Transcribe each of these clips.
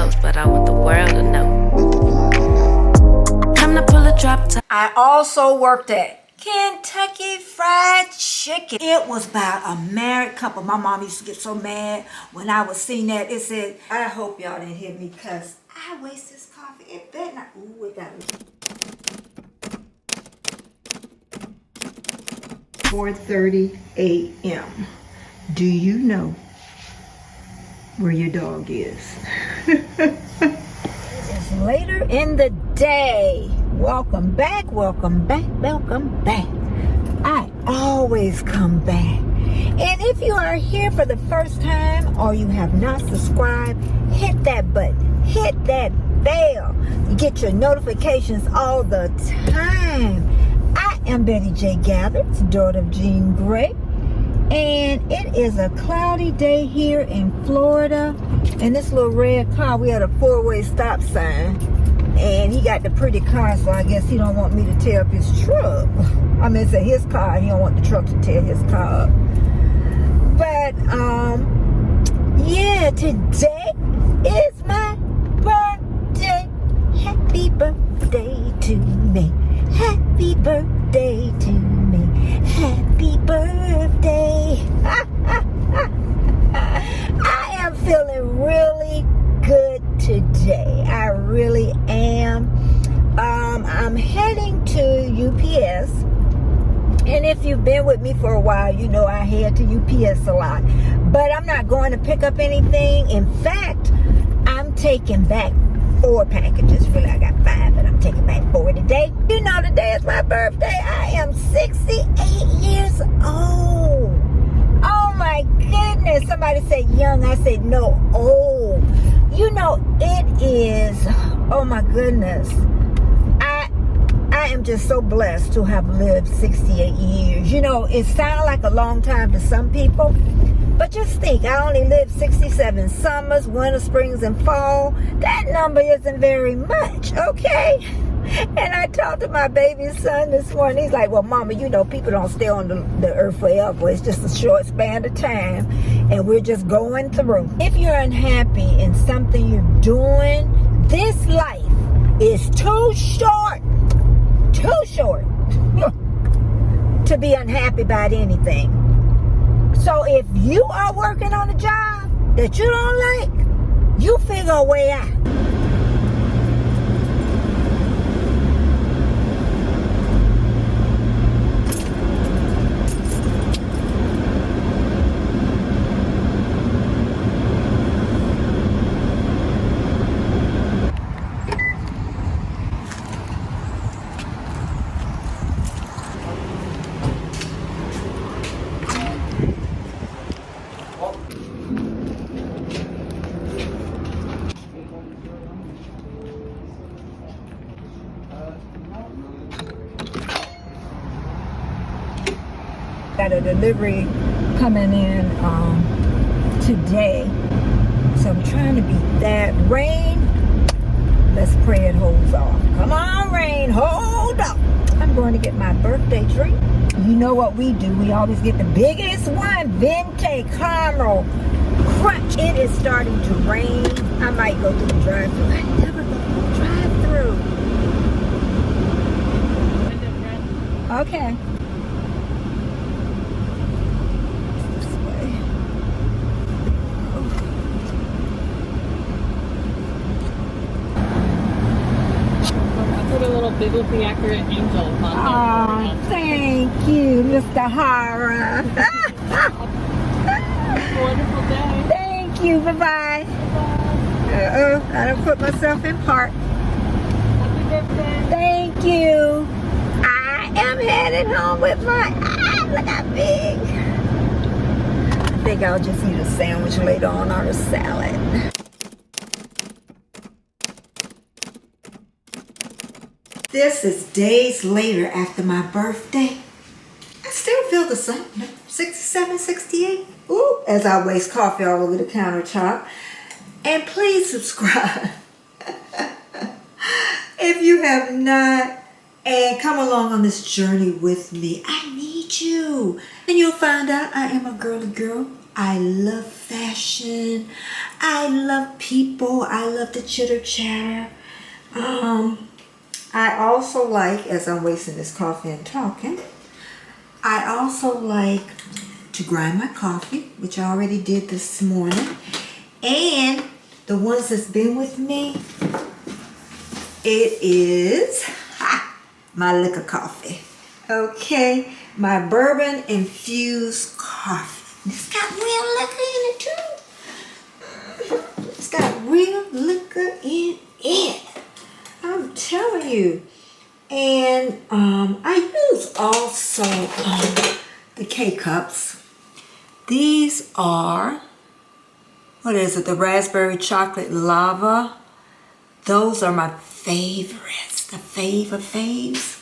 clothes, but I want the world to know. Time to pull a drop top. I also worked at Kentucky Fried Chicken. It was about a married couple. My mom used to get so mad when I was seeing that. It said, I hope y'all didn't hear me because I waste this coffee. It better not. Ooh, it got me. 4:30 a.m. Do you know where your dog is? It's later in the day. Welcome back, welcome back, welcome back. I always come back. And if you are here for the first time or you have not subscribed, hit that button, hit that bell. You get your notifications all the time. I am Betty J. Gathers, daughter of Jean Gray. And it is a cloudy day here in Florida. And this little red car, we had a four-way stop sign. And he got the pretty car, so I guess he don't want me to tear up his truck. I mean, it's his car, and he don't want the truck to tear his car up. But, yeah, today is my birthday. Happy birthday to me. Happy birthday to me. Happy birthday. I am feeling really good today. I really am. I'm heading to UPS. And if you've been with me for a while, you know I head to UPS a lot. But I'm not going to pick up anything. In fact, I'm taking back 4 packages. Really, I got 5, but I'm taking back 4 today. You know, today is my birthday. I am 68 years old. Oh my goodness. Somebody said young. I said no, old. You know, it is, oh my goodness. I am just so blessed to have lived 68 years. You know, it sounds like a long time to some people, but just think, I only lived 67 summers, winter, springs, and fall. That number isn't very much, okay? And I talked to my baby son this morning. He's like, well, Mama, you know, people don't stay on the earth forever. It's just a short span of time, and we're just going through. If you're unhappy in something you're doing, this life is too short to be unhappy about anything. So if you are working on a job that you don't like, you figure a way out. Got a delivery coming in today, so I'm trying to beat that. Rain, let's pray it holds off. Come on, rain, hold up. I'm going to get my birthday drink. You know what we do, we always get the biggest one, Venti Caramel Crunch. It is starting to rain. I might go to the drive-thru. I never go to the drive-thru. Okay. Biblically accurate angel. Oh, thank you, Mr. Hara. Wonderful day. Thank you. Bye-bye. I done put myself in park. Happy birthday. Thank you. I am headed home with my look how big. I think I'll just eat a sandwich later on or a salad. This is days later after my birthday. I still feel the same. 67, 68. Ooh, as I waste coffee all over the countertop. And please subscribe if you have not. And come along on this journey with me. I need meet you. And you'll find out I am a girly girl. I love fashion. I love people. I love the chitter chatter. I also like, as I'm wasting this coffee and talking, I also like to grind my coffee, which I already did this morning. And the ones that's been with me, it is my liquor coffee. Okay, my bourbon infused coffee. It's got real liquor in it too. It's got real liquor in it. I'm telling you. And I use also the K-Cups. These are, what is it, the raspberry chocolate lava. Those are my favorites, the faves.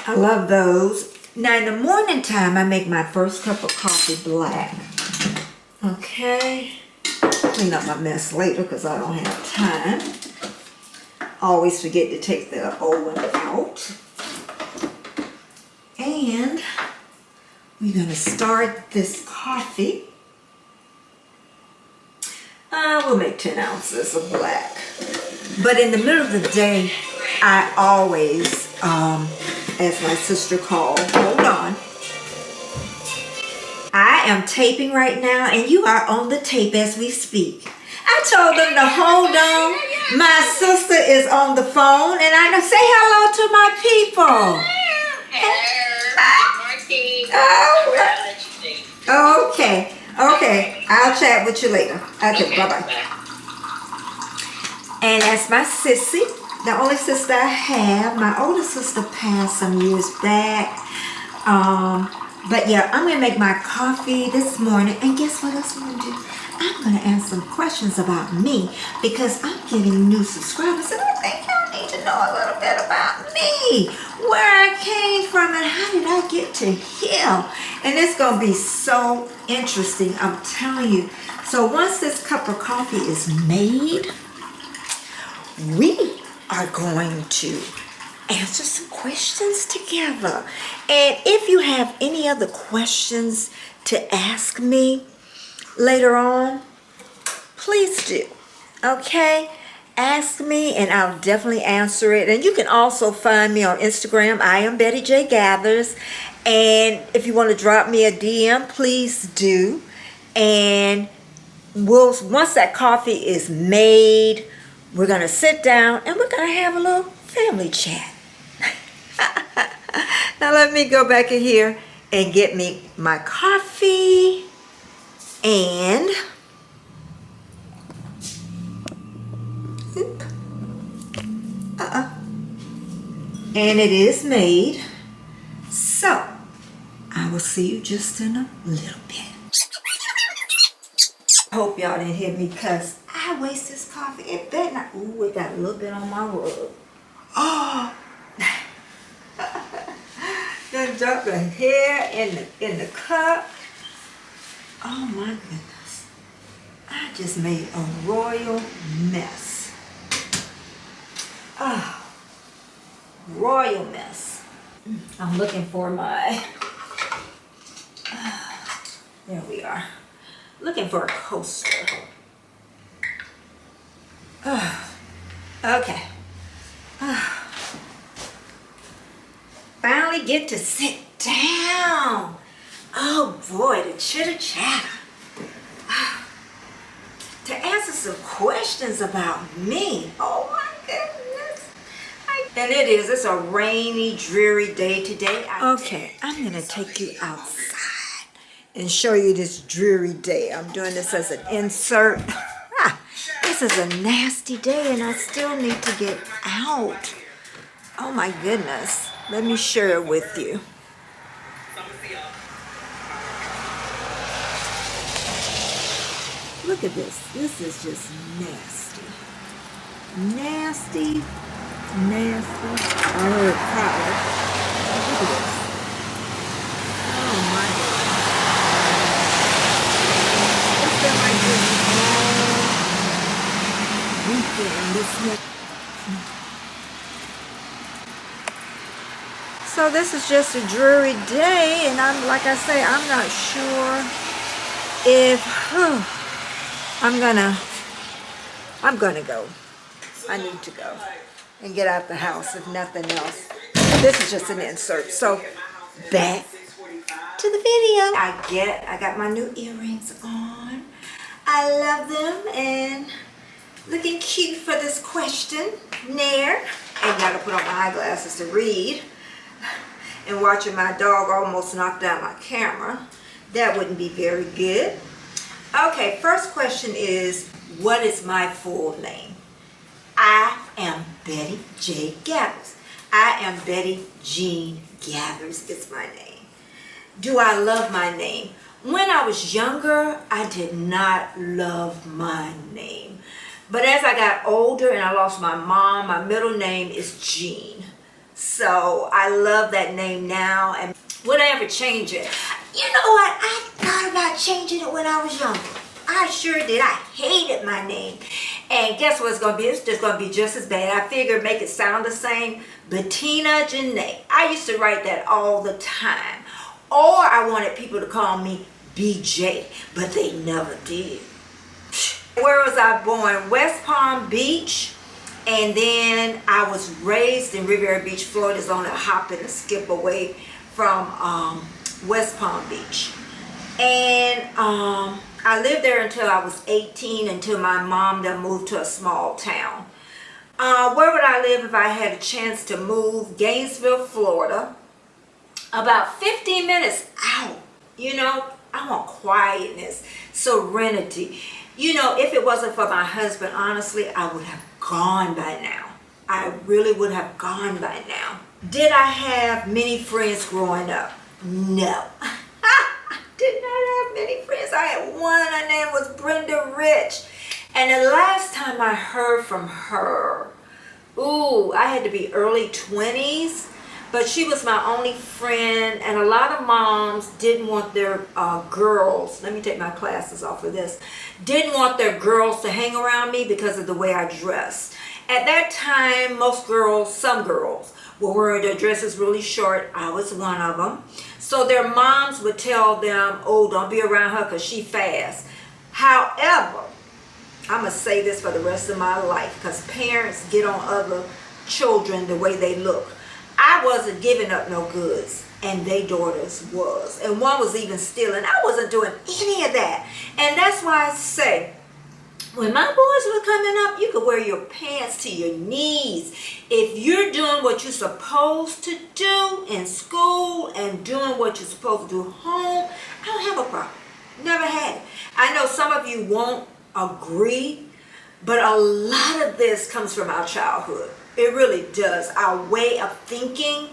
I love those. Now in the morning time, I make my first cup of coffee black. Okay. Clean up my mess later because I don't have time. Always forget to take the old one out. And we're going to start this coffee. We'll make 10 ounces of black. But in the middle of the day, I always, as my sister called, hold on. I am taping right now, and you are on the tape as we speak. I told them to hold on. My sister is on the phone, and I say hello to my people. Hello. Okay. I'll chat with you later. Okay. Bye-bye. And that's my sissy, the only sister I have. My older sister passed some years back. But yeah, I'm going to make my coffee this morning. And guess what else I'm going to do? I'm going to answer some questions about me because I'm getting new subscribers. And I think y'all need to know a little bit about me. Where I came from and how did I get to here. And it's going to be so interesting, I'm telling you. So once this cup of coffee is made, we are going to answer some questions together. And if you have any other questions to ask me later on, please do. Okay? Ask me and I'll definitely answer it. And you can also find me on Instagram. I am Betty J Gathers. And if you want to drop me a DM, please do. And once that coffee is made, we're going to sit down and we're going to have a little family chat. Now let me go back in here and get me my coffee. And and it is made. So I will see you just in a little bit. I hope y'all didn't hear me because I waste this coffee. It better not. Ooh, it got a little bit on my rug. Oh, done dropped the hair in the cup. Oh my goodness. I just made a royal mess. Oh, royal mess. I'm looking for my, there we are. Looking for a coaster. Okay. Finally get to sit down. Oh boy, the chitter chatter. To answer some questions about me. Oh my goodness. And it's a rainy, dreary day today. Okay, I'm going to take you outside and show you this dreary day. I'm doing this as an insert. This is a nasty day and I still need to get out. Oh my goodness. Let me share it with you. Look at this. This is just nasty. Nasty. I heard power. Look at this. Oh my goodness. It's been like this all weekend. So this is just a dreary day, and I'm like I say, I'm not sure if I'm gonna go. I need to go and get out the house, if nothing else. This is just an insert. So back to the video. I got my new earrings on. I love them and looking cute for this question. Nair. And gotta put on my eyeglasses to read. And watching my dog almost knock down my camera. That wouldn't be very good. Okay, first question is, what is my full name? I am Betty J. Gathers. I am Betty Jean Gathers is my name. Do I love my name? When I was younger, I did not love my name. But as I got older and I lost my mom, my middle name is Jean. So I love that name now. And would I ever change it? You know what? I thought about changing it when I was younger. I sure did. I hated my name. And guess what it's going to be? It's just going to be just as bad. I figured make it sound the same. Bettina Janae. I used to write that all the time. Or I wanted people to call me BJ, but they never did. Where was I born? West Palm Beach. And then I was raised in Riviera Beach, Florida. It's only a hop and a skip away from West Palm Beach. And I lived there until I was 18, until my mom then moved to a small town. Where would I live if I had a chance to move? Gainesville, Florida. About 15 minutes out. You know, I want quietness, serenity. You know, if it wasn't for my husband, honestly, I would have gone by now. I really would have gone by now. Did I have many friends growing up? No. I did not have many friends. I had one. Her name was Brenda Rich. And the last time I heard from her, I had to be early 20s. But she was my only friend, and a lot of moms didn't want their girls, let me take my glasses off of this, didn't want their girls to hang around me because of the way I dressed. At that time, some girls, were wearing their dresses really short. I was one of them. So their moms would tell them, oh, don't be around her because she fast. However, I'm going to say this for the rest of my life, because parents get on other children the way they look. I wasn't giving up no goods, and they daughters was. And one was even stealing. I wasn't doing any of that. And that's why I say, when my boys were coming up, you could wear your pants to your knees. If you're doing what you're supposed to do in school and doing what you're supposed to do home, I don't have a problem. Never had it. I know some of you won't agree, but a lot of this comes from our childhood. It really does. Our way of thinking.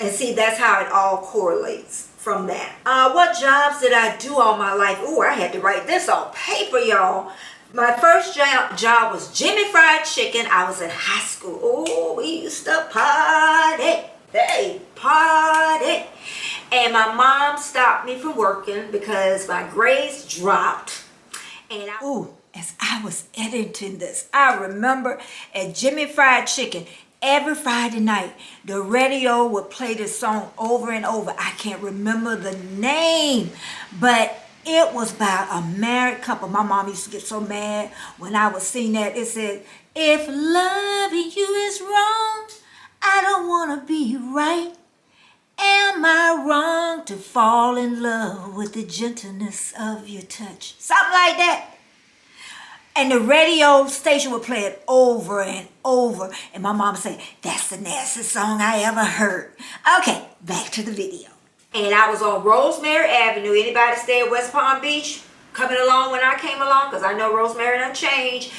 And see, that's how it all correlates from that. What jobs did I do all my life? I had to write this on paper, y'all. My first job was Jimmy Fried Chicken. I was in high school. We used to party. Hey, party. And my mom stopped me from working because my grades dropped. And as I was editing this, I remember at Jimmy Fried Chicken, every Friday night, the radio would play this song over and over. I can't remember the name, but it was about a married couple. My mom used to get so mad when I would sing that. It said, if loving you is wrong, I don't want to be right. Am I wrong to fall in love with the gentleness of your touch? Something like that. And the radio station would play it over and over. And my mom would say, that's the nastiest song I ever heard. Okay, back to the video. And I was on Rosemary Avenue. Anybody stay at West Palm Beach? Coming along when I came along? Because I know Rosemary done changed.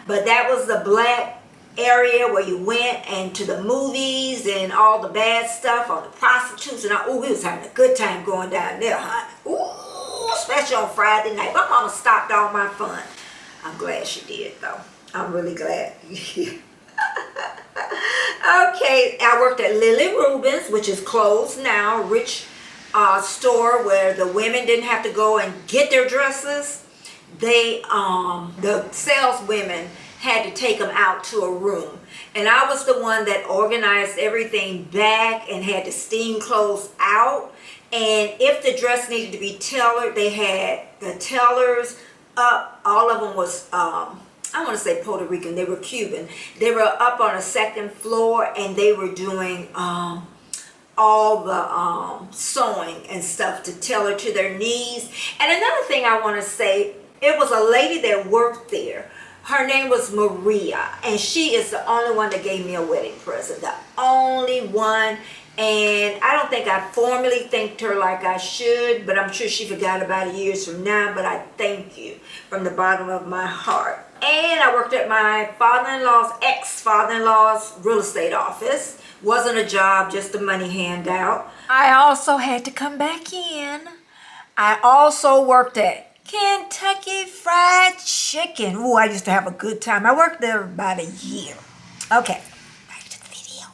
But that was the black area where you went and to the movies and all the bad stuff on the prostitutes. And we was having a good time going down there, honey. Especially on Friday night. My mama stopped all my fun. I'm glad she did, though. I'm really glad. Okay, I worked at Lily Rubin's, which is closed now. Rich store where the women didn't have to go and get their dresses. The saleswomen had to take them out to a room. And I was the one that organized everything back and had the steam clothes out. And if the dress needed to be tailored, they had the tailors up. All of them was, I want to say Puerto Rican, they were Cuban. They were up on a second floor and they were doing all the sewing and stuff to tailor to their needs. And another thing I want to say, it was a lady that worked there. Her name was Maria, and she is the only one that gave me a wedding present. The only one. And I don't think I formally thanked her like I should, but I'm sure she forgot about it years from now. But I thank you from the bottom of my heart. And I worked at my father-in-law's, ex-father-in-law's real estate office. Wasn't a job, just a money handout. I also had to come back in. I also worked at Kentucky Fried Chicken. Ooh, I used to have a good time. I worked there about a year. Okay, back to the video.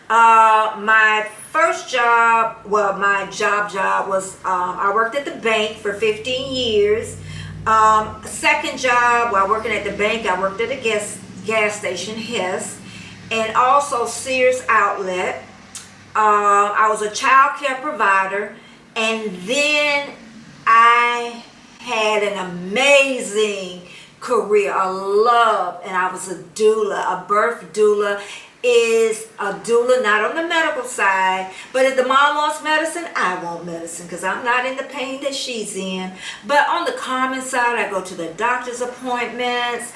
My first job, well, my job was, I worked at the bank for 15 years. Second job, while working at the bank, I worked at a gas station, Hess, and also Sears Outlet. I was a child care provider, and then I had an amazing career, a love, and I was a doula. A birth doula is a doula, not on the medical side, but if the mom wants medicine, I want medicine, because I'm not in the pain that she's in. But on the common side, I go to the doctor's appointments.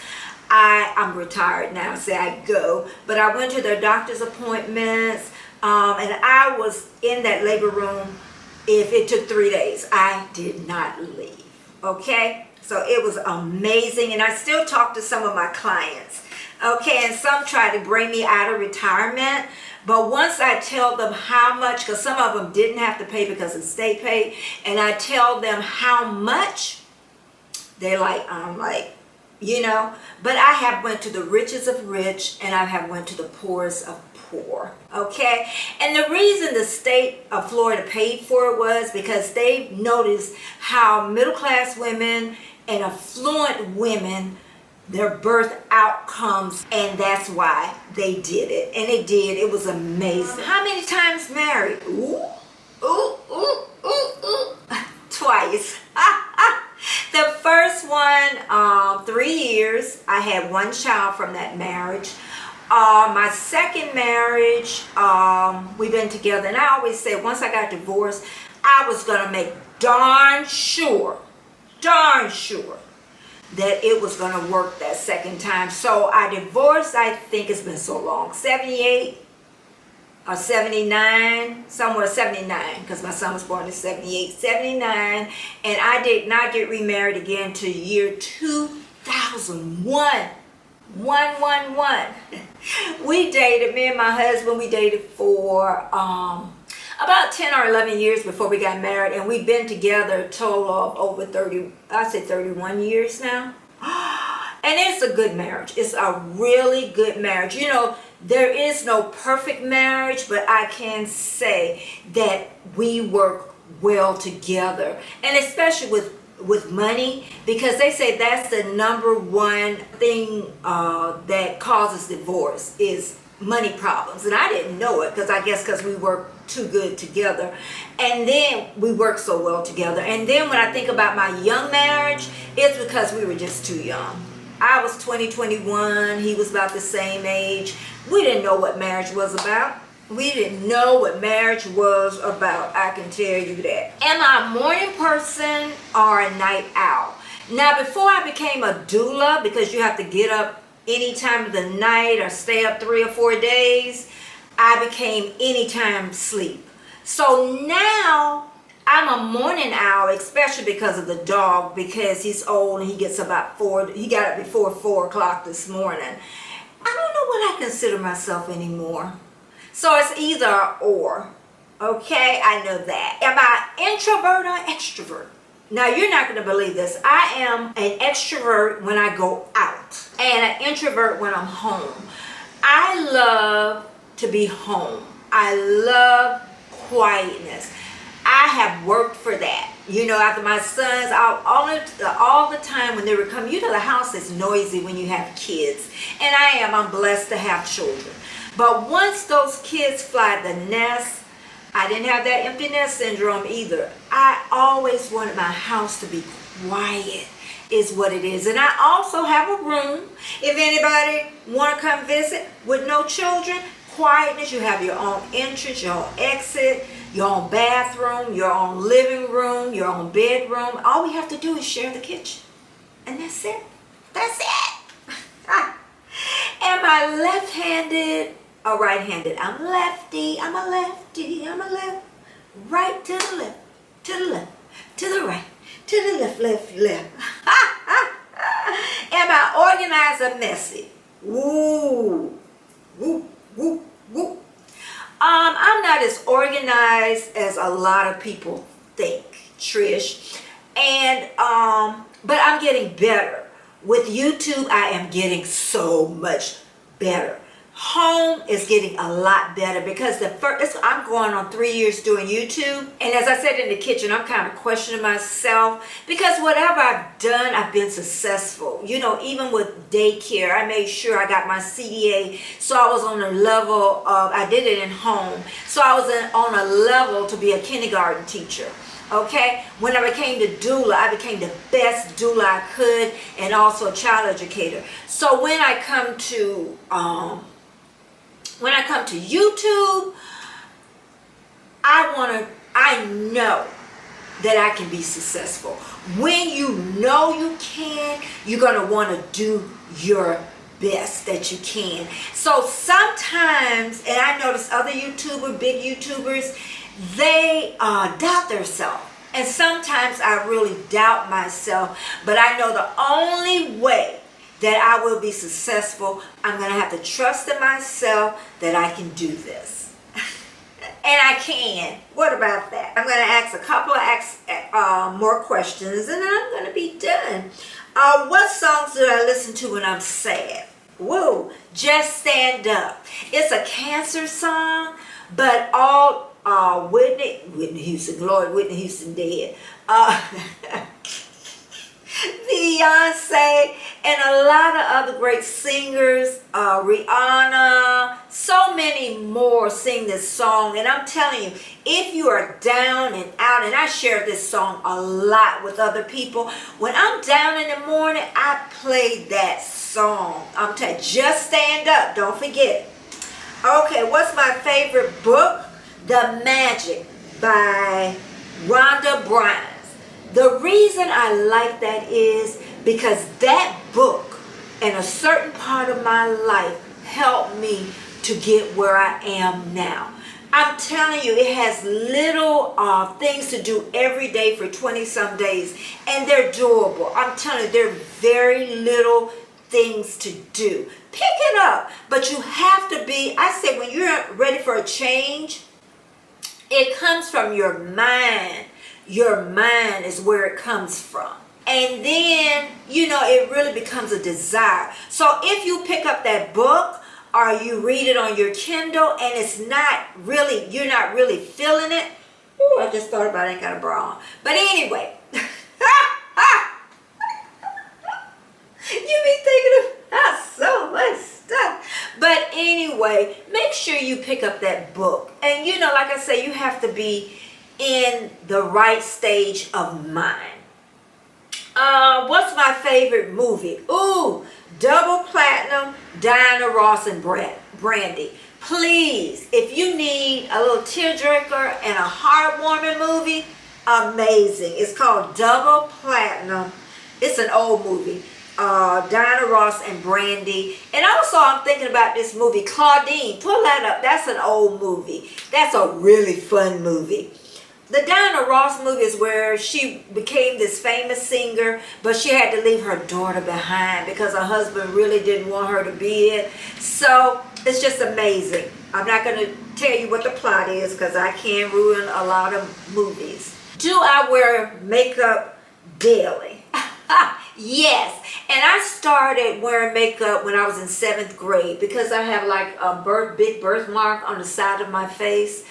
I'm retired now, so I go, but I went to the doctor's appointments, and I was in that labor room. If it took 3 days, I did not leave. Okay, so it was amazing, and I still talk to some of my clients. Okay, and some try to bring me out of retirement, but once I tell them how much, because some of them didn't have to pay because it's state paid, and I tell them how much, they're like, I'm like, you know. But I have went to the richest of rich, and I have went to the poorest of poor. Okay, and the reason the state of Florida paid for it was because they noticed how middle class women and affluent women, their birth outcomes, and that's why they did it. And it did. It was amazing. How many times married? Ooh, ooh, ooh, ooh, ooh. Twice. The first one, 3 years. I had one child from that marriage. My second marriage, we've been together, and I always said once I got divorced, I was going to make darn sure that it was going to work that second time. So I divorced, I think it's been so long, 78 or 79, somewhere 79, because my son was born in 78, 79, and I did not get remarried again to year 2001. 111. We dated, me and my husband, we dated for about 10 or 11 years before we got married, and we've been together a total of over 31 years now. And it's a good marriage. It's a really good marriage. You know, there is no perfect marriage, but I can say that we work well together, and especially with money, because they say that's the number one thing that causes divorce is money problems. And I didn't know it, because I guess because we work too good together, and then we work so well together. And then when I think about my young marriage, it's because we were just too young. I was 21, he was about the same age. We didn't know what marriage was about. We didn't know what marriage was about, I can tell you that. Am I a morning person or a night owl? Now, before I became a doula, because you have to get up any time of the night or stay up 3 or 4 days, I became anytime sleep. So now I'm a morning owl, especially because of the dog, because he's old and he gets about 4, he got up before 4 o'clock this morning. I don't know what I consider myself anymore. So it's either or. Okay, I know that. Am I introvert or extrovert? Now, you're not going to believe this. I am an extrovert when I go out and an introvert when I'm home. I love to be home. I love quietness. I I have worked for that. You know, after my sons, all the time when they were coming, you know, the house is noisy when you have kids. And I'm blessed to have children. But once those kids fly the nest, I didn't have that empty nest syndrome either. I always wanted my house to be quiet, is what it is. And I also have a room. If anybody want to come visit with no children, quietness. You have your own entrance, your own exit, your own bathroom, your own living room, your own bedroom. All we have to do is share the kitchen. And that's it. That's it. Am I left-handed or right-handed? I'm lefty. I'm a lefty. I'm a left. Right to the left. To the left. To the right. To the left, left, left. Am I organized or messy? Woo. Woo. Woo. Woo. I'm not as organized as a lot of people think, Trish. And but I'm getting better. With YouTube, I am getting so much better. Home is getting a lot better because I'm going on 3 years doing YouTube. And as I said in the kitchen, I'm kind of questioning myself because whatever I've done, I've been successful. You know, even with daycare, I made sure I got my CDA. So I was on a level of, I did it in home. So I was on a level to be a kindergarten teacher. Okay, when I became the doula, I became the best doula I could, and also a child educator. So when I come to YouTube, I know that I can be successful. When you know you can, you're gonna want to do your best that you can. So sometimes, and I notice other big YouTubers, they doubt themselves. And sometimes I really doubt myself, but I know the only way that I will be successful, I'm going to have to trust in myself that I can do this. And I can. What about that? I'm going to ask a couple of more questions, and then I'm going to be done. What songs do I listen to when I'm sad? Whoa, Just Stand Up. It's a cancer song, but all Whitney Houston, Lord, Whitney Houston dead. Beyonce and a lot of other great singers, Rihanna, so many more sing this song. And I'm telling you, if you are down and out, and I share this song a lot with other people, when I'm down in the morning, I play that song. I'm telling you, Just Stand Up, don't forget it. Okay, what's my favorite book? The Magic by Rhonda Byrne. The reason I like that is because that book and a certain part of my life helped me to get where I am now. I'm telling you, it has little things to do every day for 20-some days, and they're doable. I'm telling you, they're very little things to do. Pick it up, but you have to be, I say, when you're ready for a change, it comes from your mind. Your mind is where it comes from. And then, you know, it really becomes a desire. So if you pick up that book or you read it on your Kindle and it's not really, you're not really feeling it. Ooh, I just thought about it, I ain't got a bra on. But anyway. You be thinking about so much stuff. But anyway, make sure you pick up that book. And you know, like I say, you have to be in the right stage of mind. What's my favorite movie? Ooh, Double Platinum, Diana Ross and Brandy. Please, if you need a little tearjerker and a heartwarming movie, amazing. It's called Double Platinum. It's an old movie. Diana Ross and Brandy. And also I'm thinking about this movie, Claudine. Pull that up. That's an old movie. That's a really fun movie. The Diana Ross movie is where she became this famous singer, but she had to leave her daughter behind because her husband really didn't want her to be it. So it's just amazing. I'm not going to tell you what the plot is because I can ruin a lot of movies. Do I wear makeup daily? Yes. And I started wearing makeup when I was in 7th grade because I have like a big birthmark on the side of my face.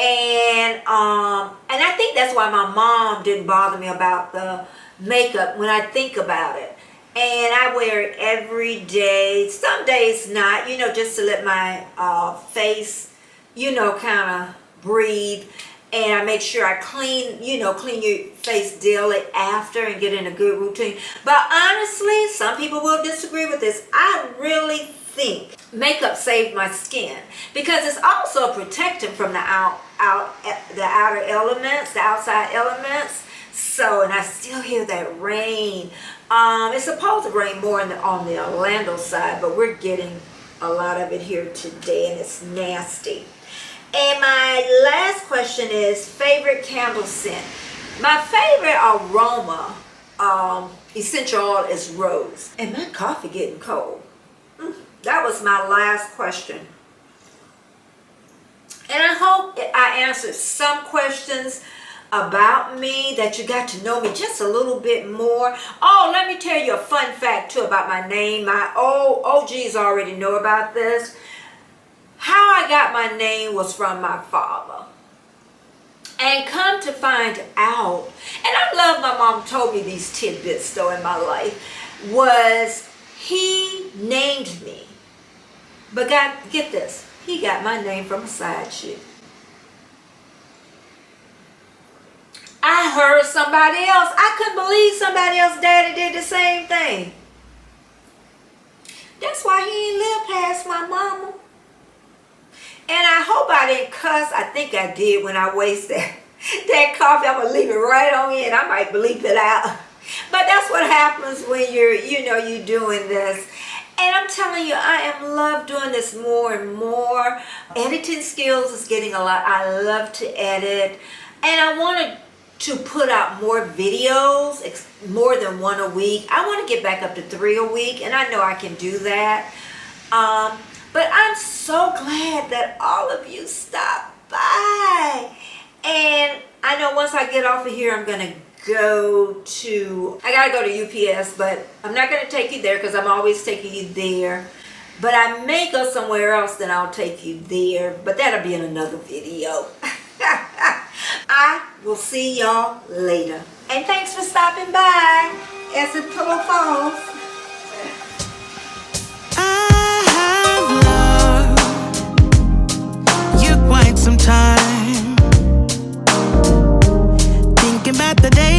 And I think that's why my mom didn't bother me about the makeup when I think about it. And I wear it every day. Some days not, just to let my face, kind of breathe. And I make sure I clean your face daily after and get in a good routine. But honestly, some people will disagree with this. I really think makeup saved my skin because it's also protecting from the outer elements, the outside elements. So, and I still hear that rain. It's supposed to rain more on the Orlando side, but we're getting a lot of it here today, and it's nasty. And my last question is favorite candle scent. My favorite aroma, essential oil, is rose. And my coffee getting cold. That was my last question. And I hope I answered some questions about me, that you got to know me just a little bit more. Oh, let me tell you a fun fact too about my name. My OGs already know about this. How I got my name was from my father. And come to find out, and I love my mom told me these tidbits though in my life, was he named me. But get this, he got my name from a side chick. I heard somebody else. I couldn't believe somebody else's daddy did the same thing. That's why he ain't lived past my mama. And I hope I didn't cuss. I think I did when I wasted that coffee. I'm going to leave it right on in. I might bleep it out. But that's what happens when you're doing this. And I'm telling you, I am love doing this more and more. Editing skills is getting a lot. I love to edit. And I wanted to put out more videos, more than one a week. I want to get back up to 3 a week. And I know I can do that. But I'm so glad that all of you stopped by. And I know once I get off of here, I'm going to I got to go to UPS, but I'm not going to take you there because I'm always taking you there. But I may go somewhere else, then I'll take you there. But that'll be in another video. I will see y'all later. And thanks for stopping by as the pillow falls. Quite some time thinking about the day